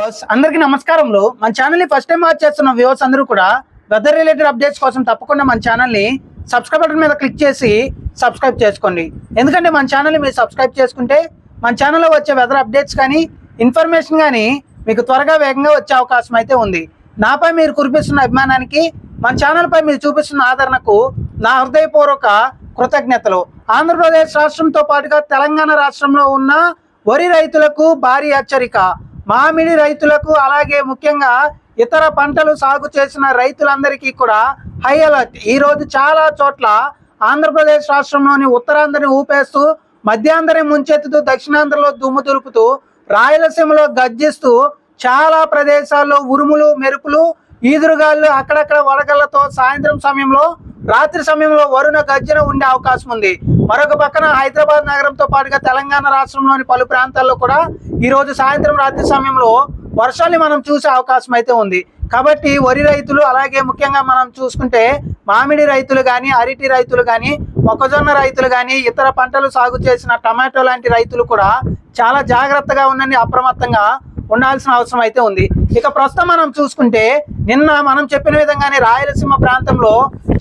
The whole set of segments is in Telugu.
అందరికీ నమస్కారములు। మన ఛానల్ ని ఫస్ట్ టైం వాచ్ చేస్తున్న వ్యూవర్స్ అందరూ కూడా వెదర్ రిలేటెడ్ అప్డేట్స్ కోసం తప్పకుండా మన ఛానల్ ని సబ్స్క్రైబ్ బటన్ మీద క్లిక్ చేసి సబ్స్క్రైబ్ చేసుకోండి। ఎందుకంటే మన ఛానల్ ని మీరు సబ్స్క్రైబ్ చేసుకుంటే మన ఛానల్లో వచ్చే వెదర్ అప్డేట్స్ కానీ ఇన్ఫర్మేషన్ కానీ మీకు త్వరగా వేగంగా వచ్చే అవకాశం అయితే ఉంది। నాపై మీరు కురిపిస్తున్న అభిమానానికి మన ఛానల్ పై మీరు చూపిస్తున్న ఆదరణకు నా హృదయపూర్వక కృతజ్ఞతలు। ఆంధ్రప్రదేశ్ రాష్ట్రంతో పాటుగా తెలంగాణ రాష్ట్రంలో ఉన్న వరి రైతులకు భారీ హెచ్చరిక, మామిడి రైతులకు అలాగే ముఖ్యంగా ఇతర పంటలు సాగు చేసిన రైతులందరికీ కూడా హై అలర్ట్। ఈ రోజు చాలా చోట్ల ఆంధ్రప్రదేశ్ రాష్ట్రంలోని ఉత్తరాంధ్రని ఊపేస్తూ మధ్యాంధ్రని ముంచెత్తుతూ దక్షిణాంధ్రలో దుమ్ము దులుపుతూ రాయలసీమలో గర్జిస్తూ చాలా ప్రదేశాల్లో ఉరుములు మెరుపులు ఈదురుగాళ్ళు అక్కడక్కడ వడగళ్లతో సాయంత్రం సమయంలో రాత్రి సమయంలో వరుణ గర్జన ఉండే అవకాశం ఉంది। మరొక పక్కన హైదరాబాద్ నగరంతో పాటుగా తెలంగాణ రాష్ట్రంలోని పలు ప్రాంతాల్లో కూడా ఈ రోజు సాయంత్రం రాత్రి సమయంలో వర్షాన్ని మనం చూసే అవకాశం అయితే ఉంది। కాబట్టి వరి రైతులు అలాగే ముఖ్యంగా మనం చూసుకుంటే మామిడి రైతులు కానీ అరటి రైతులు కానీ మొక్కజొన్న రైతులు కానీ ఇతర పంటలు సాగు చేసిన టమాటో లాంటి రైతులు కూడా చాలా జాగ్రత్తగా ఉండండి, అప్రమత్తంగా ఉండాల్సిన అవసరం అయితే ఉంది। ఇక ప్రస్తుతం మనం చూసుకుంటే నిన్న మనం చెప్పిన విధంగానే రాయలసీమ ప్రాంతంలో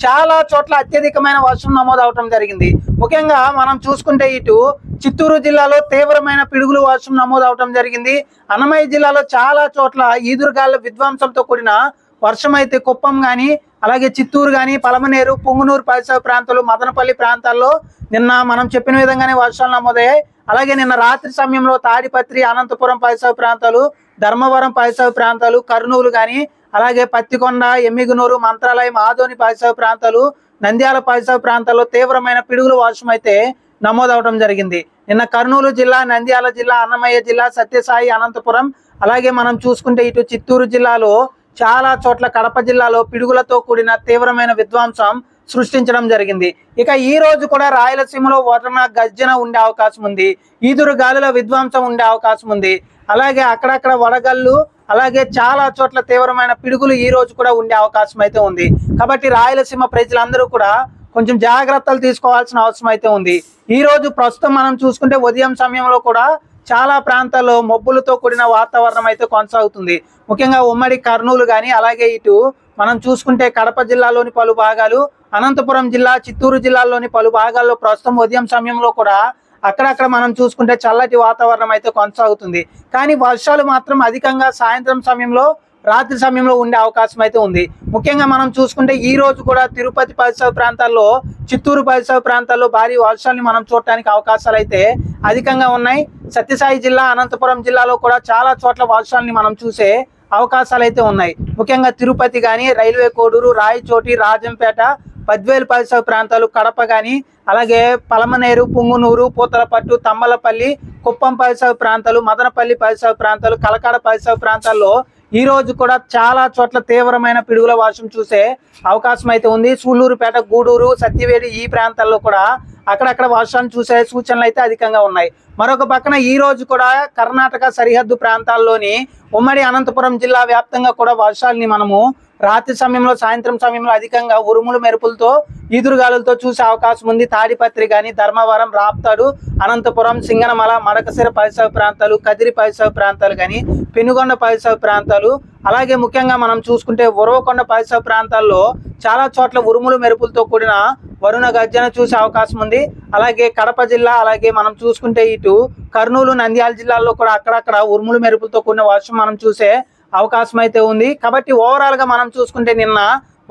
చాలా చోట్ల అత్యధికమైన వర్షం నమోదు అవటం జరిగింది। ముఖ్యంగా మనం చూసుకుంటే ఇటు చిత్తూరు జిల్లాలో తీవ్రమైన పిడుగులు వర్షం నమోదు అవటం జరిగింది। అన్నమయ్య జిల్లాలో చాలా చోట్ల ఈదురుగాళ్ల విధ్వంసంతో కూడిన వర్షం అయితే కుప్పం కానీ అలాగే చిత్తూరు కానీ పలమనేరు పుంగునూరు పరిసర ప్రాంతాలు మదనపల్లి ప్రాంతాల్లో నిన్న మనం చెప్పిన విధంగానే వర్షాలు నమోదయ్యాయి। అలాగే నిన్న రాత్రి సమయంలో తాడిపత్రి అనంతపురం పరిసర ప్రాంతాలు ధర్మవరం పరిసర ప్రాంతాలు కర్నూలు కానీ అలాగే పత్తికొండ ఎమ్మిగునూరు మంత్రాలయం ఆదోని పరిసర ప్రాంతాలు నంద్యాల పరిసర ప్రాంతాల్లో తీవ్రమైన పిడుగులు వర్షం అయితే నమోదవడం జరిగింది। నిన్న కర్నూలు జిల్లా నంద్యాల జిల్లా అన్నమయ్య జిల్లా సత్యసాయి అనంతపురం అలాగే మనం చూసుకుంటే ఇటు చిత్తూరు జిల్లాలో చాలా చోట్ల కడప జిల్లాలో పిడుగులతో కూడిన తీవ్రమైన విధ్వంసం సృష్టించడం జరిగింది। ఇక ఈ రోజు కూడా రాయలసీమలో వరుణ గర్జన ఉండే అవకాశం ఉంది, ఈదురు గాలుల విధ్వంసం ఉండే అవకాశం ఉంది, అలాగే అక్కడక్కడ వడగళ్ళు అలాగే చాలా చోట్ల తీవ్రమైన పిడుగులు ఈ రోజు కూడా ఉండే అవకాశం అయితే ఉంది। కాబట్టి రాయలసీమ ప్రజలందరూ కూడా కొంచెం జాగ్రత్తలు తీసుకోవాల్సిన అవసరం అయితే ఉంది। ఈ రోజు ప్రస్తుతం మనం చూసుకుంటే ఉదయం సమయంలో కూడా చాలా ప్రాంతాల్లో మబ్బులతో కూడిన వాతావరణం అయితే కొనసాగుతుంది। ముఖ్యంగా ఉమ్మడి కర్నూలు కానీ అలాగే ఇటు మనం చూసుకుంటే కడప జిల్లాలోని పలు భాగాలు అనంతపురం జిల్లా చిత్తూరు జిల్లాలోని పలు భాగాల్లో ప్రస్తుతం ఉదయం సమయంలో కూడా అక్కడక్కడ మనం చూసుకుంటే చల్లటి వాతావరణం అయితే కొనసాగుతుంది। కానీ వర్షాలు మాత్రం అధికంగా సాయంత్రం సమయంలో రాత్రి సమయంలో ఉండే అవకాశం అయితే ఉంది। ముఖ్యంగా మనం చూసుకుంటే ఈ రోజు కూడా తిరుపతి పరిసర ప్రాంతాల్లో చిత్తూరు పరిసర ప్రాంతాల్లో భారీ వర్షాలని మనం చూడటానికి అవకాశాలు అయితే అధికంగా ఉన్నాయి। సత్యసాయి జిల్లా అనంతపురం జిల్లాలో కూడా చాలా చోట్ల వర్షాలని మనం చూసే అవకాశాలు అయితే ఉన్నాయి। ముఖ్యంగా తిరుపతి కానీ రైల్వే కోడూరు రాయచోటి రాజంపేట పద్వేలు పరిసర ప్రాంతాలు కడప కానీ అలాగే పలమనేరు పుంగునూరు పూతలపట్టు తమ్మలపల్లి కుప్పం పరిసర ప్రాంతాలు మదనపల్లి పరిసర ప్రాంతాలు కలకాడ పరిసర ప్రాంతాల్లో ఈ రోజు కూడా చాలా చోట్ల తీవ్రమైన పిడుగుల వర్షం చూసే అవకాశం అయితే ఉంది। సూళ్లూరుపేట గూడూరు సత్యవేడి ఈ ప్రాంతాల్లో కూడా అక్కడక్కడ వర్షాన్ని చూసే సూచనలు అయితే అధికంగా ఉన్నాయి। మరొక పక్కన ఈ రోజు కూడా కర్ణాటక సరిహద్దు ప్రాంతాల్లోని ఉమ్మడి అనంతపురం జిల్లా వ్యాప్తంగా కూడా వర్షాలని మనము రాత్రి సమయంలో సాయంత్రం సమయంలో అధికంగా ఉరుములు మెరుపులతో ఈదురుగాలులతో చూసే అవకాశం ఉంది। తాడిపత్రి కానీ ధర్మవరం రాప్తాడు అనంతపురం సింగనమల మడకసిర పరిసర ప్రాంతాలు కదిరి పరిసర ప్రాంతాలు కానీ పెనుగొండ పరిసర ప్రాంతాలు అలాగే ముఖ్యంగా మనం చూసుకుంటే ఉరవకొండ పరిసర ప్రాంతాల్లో చాలా చోట్ల ఉరుములు మెరుపులతో కూడిన వరుణ గర్జన చూసే అవకాశం ఉంది। అలాగే కడప జిల్లా అలాగే మనం చూసుకుంటే ఇటు కర్నూలు నంద్యాల జిల్లాల్లో కూడా అక్కడక్కడ ఉరుములు మెరుపులతో కూడిన వర్షం మనం చూసే అవకాశం అయితే ఉంది। కాబట్టి ఓవరాల్ గా మనం చూసుకుంటే నిన్న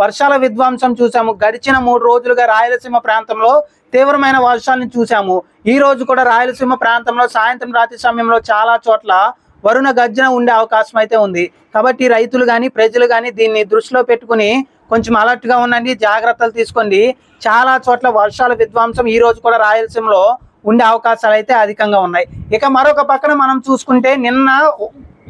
వర్షాల విధ్వంసం చూసాము, గడిచిన 3 రోజులుగా రాయలసీమ ప్రాంతంలో తీవ్రమైన వర్షాలను చూసాము। ఈ రోజు కూడా రాయలసీమ ప్రాంతంలో సాయంత్రం రాత్రి సమయంలో చాలా చోట్ల వరుణ గర్జన ఉండే అవకాశం అయితే ఉంది। కాబట్టి రైతులు కానీ ప్రజలు కానీ దీన్ని దృష్టిలో పెట్టుకుని కొంచెం అలర్ట్ గా ఉండండి, జాగ్రత్తలు తీసుకోండి। చాలా చోట్ల వర్షాల విధ్వంసం ఈ రోజు కూడా రాయలసీమలో ఉండే అవకాశాలు అయితే అధికంగా ఉన్నాయి। ఇక మరొక పక్కన మనం చూసుకుంటే నిన్న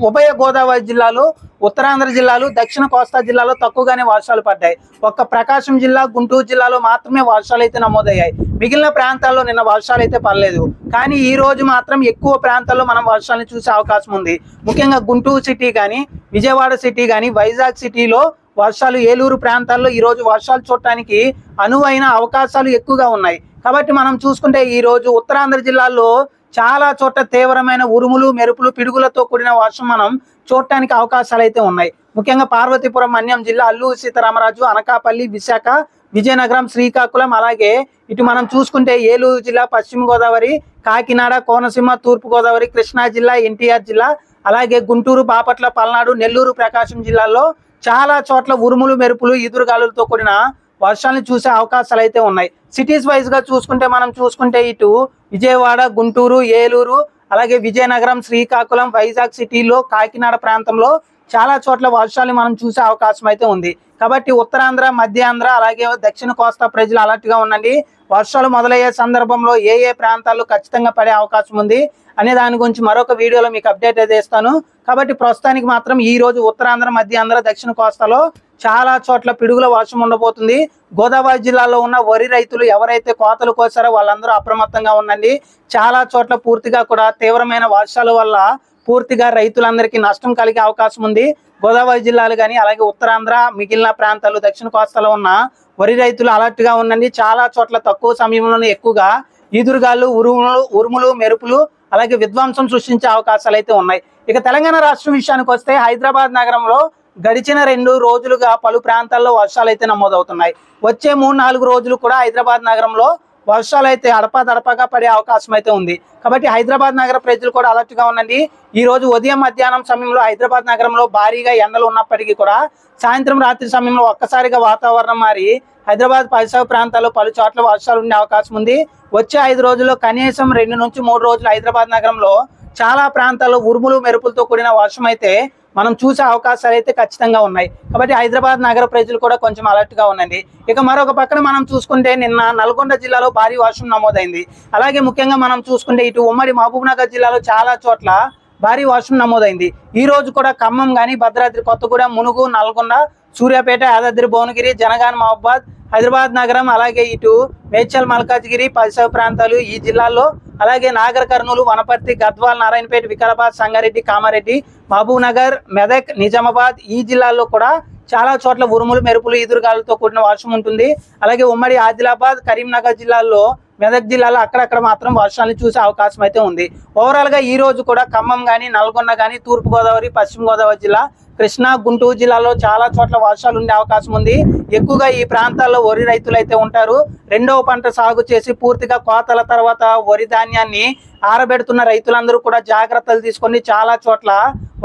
ఉభయ గోదావరి జిల్లాలు ఉత్తరాంధ్ర జిల్లాలు దక్షిణ కోస్తా జిల్లాలో తక్కువగానే వర్షాలు పడ్డాయి। ఒక్క ప్రకాశం జిల్లా గుంటూరు జిల్లాలో మాత్రమే వర్షాలు అయితే నమోదయ్యాయి, మిగిలిన ప్రాంతాల్లో నిన్న వర్షాలు అయితే పడలేదు। కానీ ఈ రోజు మాత్రం ఎక్కువ ప్రాంతాల్లో మనం వర్షాలను చూసే అవకాశం ఉంది। ముఖ్యంగా గుంటూరు సిటీ కానీ విజయవాడ సిటీ కానీ వైజాగ్ సిటీలో వర్షాలు ఏలూరు ప్రాంతాల్లో ఈ రోజు వర్షాలు చూడటానికి అనువైన అవకాశాలు ఎక్కువగా ఉన్నాయి। కాబట్టి మనం చూసుకుంటే ఈ రోజు ఉత్తరాంధ్ర జిల్లాల్లో చాలా చోట్ల తీవ్రమైన ఉరుములు మెరుపులు పిడుగులతో కూడిన వర్షం మనం చూడటానికి అవకాశాలు అయితే ఉన్నాయి. ముఖ్యంగా పార్వతీపురం, మన్యం జిల్లా, అల్లూరు సీతారామరాజు, అనకాపల్లి, విశాఖ, విజయనగరం, శ్రీకాకుళం, అలాగే ఇటు మనం చూసుకుంటే ఏలూరు జిల్లా, పశ్చిమ గోదావరి, కాకినాడ, కోనసీమ, తూర్పు గోదావరి, కృష్ణా జిల్లా, ఎన్టీఆర్ జిల్లా, అలాగే గుంటూరు, బాపట్ల, పల్నాడు, నెల్లూరు, ప్రకాశం జిల్లాల్లో చాలా చోట్ల ఉరుములు, మెరుపులు, ఈదురుగాలులతో కూడిన వర్షాలను చూసే అవకాశాలు అయితే ఉన్నాయి. సిటీస్ వైజ్ గా మనం చూసుకుంటే ఇటు విజయవాడ, గుంటూరు, ఏలూరు, అలాగే విజయనగరం, శ్రీకాకుళం, వైజాగ్ సిటీలో, కాకినాడ ప్రాంతంలో చాలా చోట్ల వర్షాలు మనం చూసే అవకాశం అయితే ఉంది. కాబట్టి ఉత్తరాంధ్ర, మధ్యాంధ్ర, అలాగే దక్షిణ కోస్తా ప్రజలు అలర్ట్ గా ఉండండి. వర్షాలు మొదలయ్యే సందర్భంలో ఏ ప్రాంతాల్లో ఖచ్చితంగా పడే అవకాశం ఉంది అనే దాని గురించి మరొక వీడియోలో మీకు అప్డేట్ అయితే ఇస్తాను. కాబట్టి ప్రస్తుతానికి మాత్రం ఈ రోజు ఉత్తరాంధ్ర, మధ్యాంధ్ర, దక్షిణ కోస్తాలో చాలా చోట్ల పిడుగుల వర్షం ఉండబోతుంది. గోదావరి జిల్లాలో ఉన్న వరి రైతులు ఎవరైతే కోతలు కోసారో వాళ్ళందరూ అప్రమత్తంగా ఉండండి. చాలా చోట్ల పూర్తిగా కూడా తీవ్రమైన వర్షాల వల్ల పూర్తిగా రైతులందరికీ నష్టం కలిగే అవకాశం ఉంది. గోదావరి జిల్లాలు కానీ అలాగే ఉత్తరాంధ్ర, మిగిలిన ప్రాంతాలు, దక్షిణ కోస్తాలో ఉన్న వరి రైతులు అలర్ట్ గా ఉండండి. చాలా చోట్ల తక్కువ సమయంలోనే ఎక్కువగా ఈదురుగాలు, ఉరుములు, మెరుపులు, అలాగే విధ్వంసం సృష్టించే అవకాశాలు అయితే ఉన్నాయి. ఇక తెలంగాణ రాష్ట్రం విషయానికి వస్తే హైదరాబాద్ నగరంలో గడిచిన 2 రోజులుగా పలు ప్రాంతాల్లో వర్షాలు అయితే నమోదవుతున్నాయి. వచ్చే 3-4 రోజులు కూడా హైదరాబాద్ నగరంలో వర్షాలు అయితే అడపాదడపాగా పడే అవకాశం అయితే ఉంది. కాబట్టి హైదరాబాద్ నగర ప్రజలు కూడా అలర్ట్ గా ఉండండి. ఈ రోజు ఉదయం, మధ్యాహ్నం సమయంలో హైదరాబాద్ నగరంలో భారీగా ఎండలు ఉన్నప్పటికీ కూడా సాయంత్రం, రాత్రి సమయంలో ఒక్కసారిగా వాతావరణం మారి హైదరాబాద్ పరిసర ప్రాంతాల్లో పలు చోట్ల వర్షాలు ఉండే అవకాశం ఉంది. వచ్చే 5 రోజుల్లో కనీసం 2 నుంచి 3 రోజులు హైదరాబాద్ నగరంలో చాలా ప్రాంతాల్లో ఉరుములు, మెరుపులతో కూడిన వర్షం అయితే మనం చూసే అవకాశాలు అయితే ఖచ్చితంగా ఉన్నాయి. కాబట్టి హైదరాబాద్ నగర ప్రజలు కూడా కొంచెం అలర్ట్ గా ఉండండి. ఇక మరొక పక్కన మనం చూసుకుంటే నిన్న నల్గొండ జిల్లాలో భారీ వర్షం నమోదైంది. అలాగే ముఖ్యంగా మనం చూసుకుంటే ఇటు ఉమ్మడి మహబూబ్నగర్ జిల్లాలో చాలా చోట్ల భారీ వర్షం నమోదైంది. ఈ రోజు కూడా ఖమ్మం కానీ, భద్రాద్రి కొత్తగూడెం, మునుగు, నల్గొండ, సూర్యాపేట, యాదాద్రి భువనగిరి, జనగాం, మహబాద్, హైదరాబాద్ నగరం, అలాగే ఇటు మేడ్చల్, మల్కాజ్గిరి పరిసర ప్రాంతాలు ఈ జిల్లాల్లో, అలాగే నాగర్ కర్నూలు, వనపర్తి, గద్వాల్, నారాయణపేట, వికారాబాద్, సంగారెడ్డి, కామారెడ్డి, మహబూబ్ నగర్, మెదక్, నిజామాబాద్ ఈ జిల్లాల్లో కూడా చాలా చోట్ల ఉరుములు, మెరుపులు, ఈదురుగాలతో కూడిన వర్షం ఉంటుంది. అలాగే ఉమ్మడి ఆదిలాబాద్, కరీంనగర్ జిల్లాల్లో, మెదక్ జిల్లాలో అక్కడక్కడ మాత్రం వర్షాలను చూసే అవకాశం అయితే ఉంది. ఓవరాల్ గా ఈ రోజు కూడా ఖమ్మం కానీ, నల్గొండ కానీ, తూర్పు గోదావరి, పశ్చిమ గోదావరి జిల్లా, కృష్ణా, గుంటూరు జిల్లాలో చాలా చోట్ల వర్షాలు ఉండే అవకాశం ఉంది. ఎక్కువగా ఈ ప్రాంతాల్లో వరి రైతులు అయితే ఉంటారు. 2వ పంట సాగు చేసి పూర్తిగా కోతల తర్వాత వరి ధాన్యాన్ని ఆరబెడుతున్న రైతులందరూ కూడా జాగ్రత్తలు తీసుకొని చాలా చోట్ల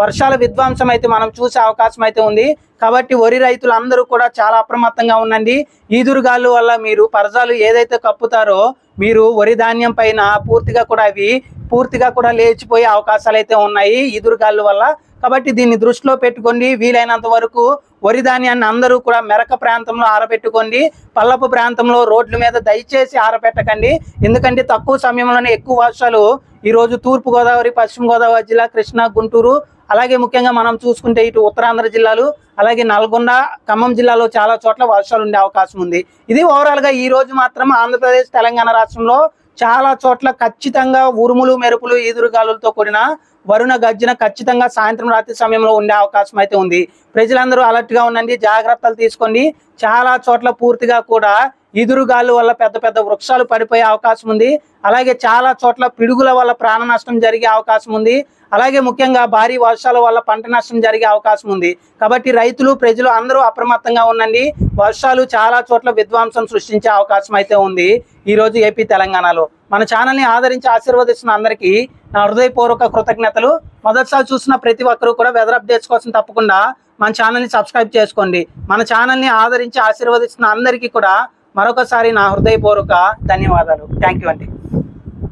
వర్షాల విధ్వంసం అయితే మనం చూసే అవకాశం అయితే ఉంది. కాబట్టి వరి రైతులు అందరూ కూడా చాలా అప్రమత్తంగా ఉండండి. ఈదురుగాలు వల్ల మీరు పరజాలు ఏదైతే కప్పుతారో మీరు వరి ధాన్యం పైన పూర్తిగా కూడా లేచిపోయే అవకాశాలు అయితే ఉన్నాయి ఈదురుగాలు వల్ల. కాబట్టి దీన్ని దృష్టిలో పెట్టుకోండి. వీలైనంత వరకు వరి ధాన్యాన్ని అందరూ కూడా మెరక ప్రాంతంలో ఆరబెట్టుకోండి. పల్లపు ప్రాంతంలో రోడ్ల మీద దయచేసి ఆరబెట్టకండి. ఎందుకంటే తక్కువ సమయంలోనే ఎక్కువ వర్షాలు ఈరోజు తూర్పు గోదావరి, పశ్చిమ గోదావరి జిల్లా, కృష్ణా, గుంటూరు, అలాగే ముఖ్యంగా మనం చూసుకుంటే ఇటు ఉత్తరాంధ్ర జిల్లాలు, అలాగే నల్గొండ, ఖమ్మం జిల్లాలో చాలా చోట్ల వర్షాలు ఉండే అవకాశం ఉంది. ఇది ఓవరాల్ గా ఈ రోజు మాత్రం ఆంధ్రప్రదేశ్, తెలంగాణ రాష్ట్రంలో చాలా చోట్ల ఖచ్చితంగా ఉరుములు, మెరుపులు, ఈదురుగాలులతో కూడిన వరుణ గర్జన ఖచ్చితంగా సాయంత్రం, రాత్రి సమయంలో ఉండే అవకాశం అయితే ఉంది. ప్రజలందరూ అలర్ట్ గా ఉండండి, జాగ్రత్తలు తీసుకోండి. చాలా చోట్ల పూర్తిగా కూడా ఈదురుగాలు వల్ల పెద్ద పెద్ద వృక్షాలు పడిపోయే అవకాశం ఉంది. అలాగే చాలా చోట్ల పిడుగుల వల్ల ప్రాణ నష్టం జరిగే అవకాశం ఉంది. అలాగే ముఖ్యంగా భారీ వర్షాల వల్ల పంట నష్టం జరిగే అవకాశం ఉంది. కాబట్టి రైతులు, ప్రజలు అందరూ అప్రమత్తంగా ఉండండి. వర్షాలు చాలా చోట్ల విధ్వంసం సృష్టించే అవకాశం అయితే ఉంది ఈ రోజు ఏపీ, తెలంగాణలో. మన ఛానల్ని ఆదరించి ఆశీర్వదిస్తున్న అందరికీ నా హృదయపూర్వక కృతజ్ఞతలు. మొదటిసారి చూసిన ప్రతి ఒక్కరూ కూడా వెదర్ అప్డేట్స్ కోసం తప్పకుండా మన ఛానల్ని సబ్స్క్రైబ్ చేసుకోండి. మన ఛానల్ని ఆదరించి ఆశీర్వదిస్తున్న అందరికీ కూడా మరొకసారి నా హృదయపూర్వక ధన్యవాదాలు. థ్యాంక్ యూ అండి.